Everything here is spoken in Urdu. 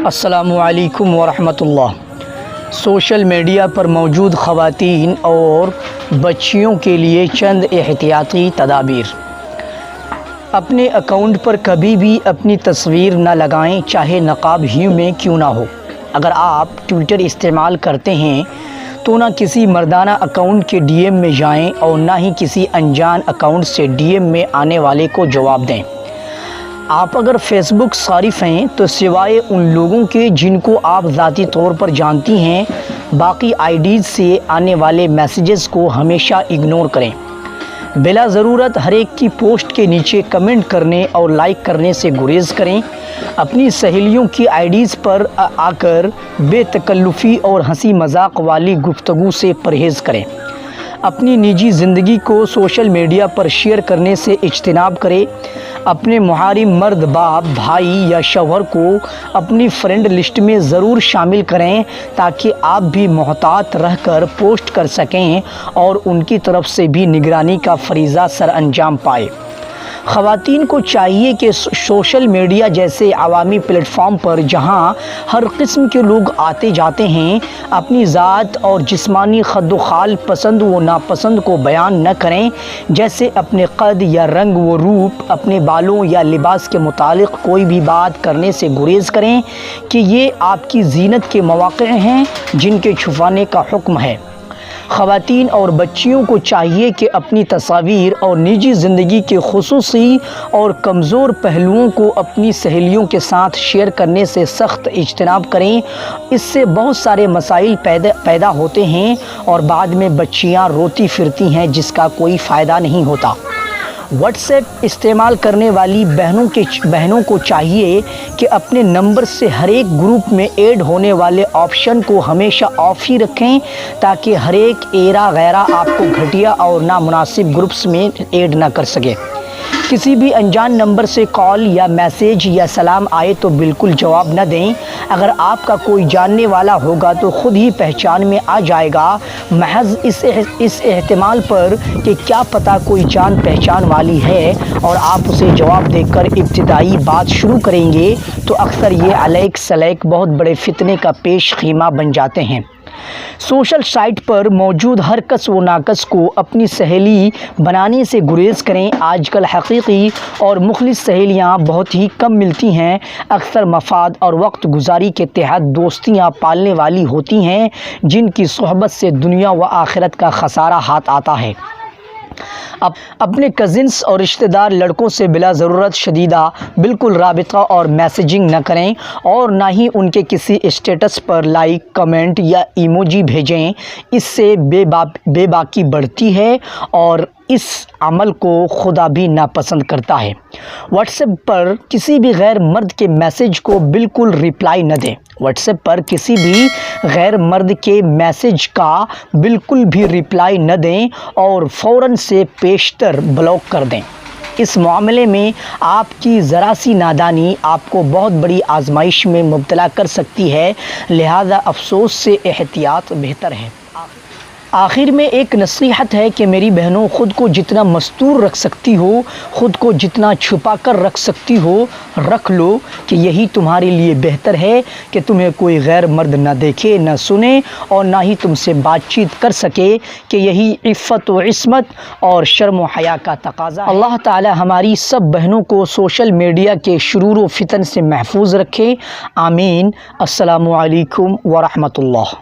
السلام علیکم ورحمۃ اللہ۔ سوشل میڈیا پر موجود خواتین اور بچیوں کے لیے چند احتیاطی تدابیر۔ اپنے اکاؤنٹ پر کبھی بھی اپنی تصویر نہ لگائیں، چاہے نقاب ہی میں کیوں نہ ہو۔ اگر آپ ٹویٹر استعمال کرتے ہیں تو نہ کسی مردانہ اکاؤنٹ کے ڈی ایم میں جائیں اور نہ ہی کسی انجان اکاؤنٹ سے ڈی ایم میں آنے والے کو جواب دیں۔ آپ اگر فیس بک صارف ہیں تو سوائے ان لوگوں کے جن کو آپ ذاتی طور پر جانتی ہیں، باقی آئی ڈیز سے آنے والے میسیجز کو ہمیشہ اگنور کریں۔ بلا ضرورت ہر ایک کی پوسٹ کے نیچے کمنٹ کرنے اور لائک کرنے سے گریز کریں۔ اپنی سہیلیوں کی آئی ڈیز پر آ کر بے تکلفی اور ہنسی مذاق والی گفتگو سے پرہیز کریں۔ اپنی نجی زندگی کو سوشل میڈیا پر شیئر کرنے سے اجتناب کریں۔ اپنے محارم مرد، باپ، بھائی یا شوہر کو اپنی فرینڈ لسٹ میں ضرور شامل کریں تاکہ آپ بھی محتاط رہ کر پوسٹ کر سکیں اور ان کی طرف سے بھی نگرانی کا فریضہ سر انجام پائے۔ خواتین کو چاہیے کہ سوشل میڈیا جیسے عوامی پلیٹ فارم پر جہاں ہر قسم کے لوگ آتے جاتے ہیں، اپنی ذات اور جسمانی خد و خال، پسند و ناپسند کو بیان نہ کریں، جیسے اپنے قد یا رنگ و روپ، اپنے بالوں یا لباس کے متعلق کوئی بھی بات کرنے سے گریز کریں کہ یہ آپ کی زینت کے مواقع ہیں جن کے چھپانے کا حکم ہے۔ خواتین اور بچیوں کو چاہیے کہ اپنی تصاویر اور نجی زندگی کے خصوصی اور کمزور پہلوؤں کو اپنی سہیلیوں کے ساتھ شیئر کرنے سے سخت اجتناب کریں۔ اس سے بہت سارے مسائل پیدا ہوتے ہیں اور بعد میں بچیاں روتی پھرتی ہیں جس کا کوئی فائدہ نہیں ہوتا۔ واٹس ایپ استعمال کرنے والی بہنوں کو چاہیے کہ اپنے نمبر سے ہر ایک گروپ میں ایڈ ہونے والے آپشن کو ہمیشہ آف ہی رکھیں تاکہ ہر ایک ایرا غیرہ آپ کو گھٹیا اور نامناسب گروپس میں ایڈ نہ کر سکے۔ کسی بھی انجان نمبر سے کال یا میسیج یا سلام آئے تو بالکل جواب نہ دیں۔ اگر آپ کا کوئی جاننے والا ہوگا تو خود ہی پہچان میں آ جائے گا، محض اس احتمال پر کہ کیا پتہ کوئی جان پہچان والی ہے اور آپ اسے جواب دے کر ابتدائی بات شروع کریں گے تو اکثر یہ علیک سلیک بہت بڑے فتنے کا پیش خیمہ بن جاتے ہیں۔ سوشل سائٹ پر موجود ہر کس و ناکس کو اپنی سہیلی بنانے سے گریز کریں۔ آج کل حقیقی اور مخلص سہیلیاں بہت ہی کم ملتی ہیں، اکثر مفاد اور وقت گزاری کے تحت دوستیاں پالنے والی ہوتی ہیں جن کی صحبت سے دنیا و آخرت کا خسارہ ہاتھ آتا ہے۔ اپنے کزنس اور رشتہ دار لڑکوں سے بلا ضرورت شدیدہ بالکل رابطہ اور میسیجنگ نہ کریں اور نہ ہی ان کے کسی اسٹیٹس پر لائک، کمنٹ یا ایموجی بھیجیں۔ اس سے بے باکی بڑھتی ہے اور اس عمل کو خدا بھی ناپسند کرتا ہے۔ واٹس ایپ پر کسی بھی غیر مرد کے میسیج کو بالکل ریپلائی نہ دیں۔ واٹس ایپ پر کسی بھی غیر مرد کے میسیج کا بالکل بھی ریپلائی نہ دیں اور فوراً سے پیشتر بلاک کر دیں۔ اس معاملے میں آپ کی ذرا سی نادانی آپ کو بہت بڑی آزمائش میں مبتلا کر سکتی ہے، لہذا افسوس سے احتیاط بہتر ہے۔ آخر میں ایک نصیحت ہے کہ میری بہنوں، خود کو جتنا مستور رکھ سکتی ہو، خود کو جتنا چھپا کر رکھ سکتی ہو رکھ لو، کہ یہی تمہارے لیے بہتر ہے کہ تمہیں کوئی غیر مرد نہ دیکھے، نہ سنے اور نہ ہی تم سے بات چیت کر سکے، کہ یہی عفت و عصمت اور شرم و حیا کا تقاضا ہے۔ اللہ تعالی ہماری سب بہنوں کو سوشل میڈیا کے شرور و فتن سے محفوظ رکھے، آمین۔ السلام علیکم ورحمۃ اللہ۔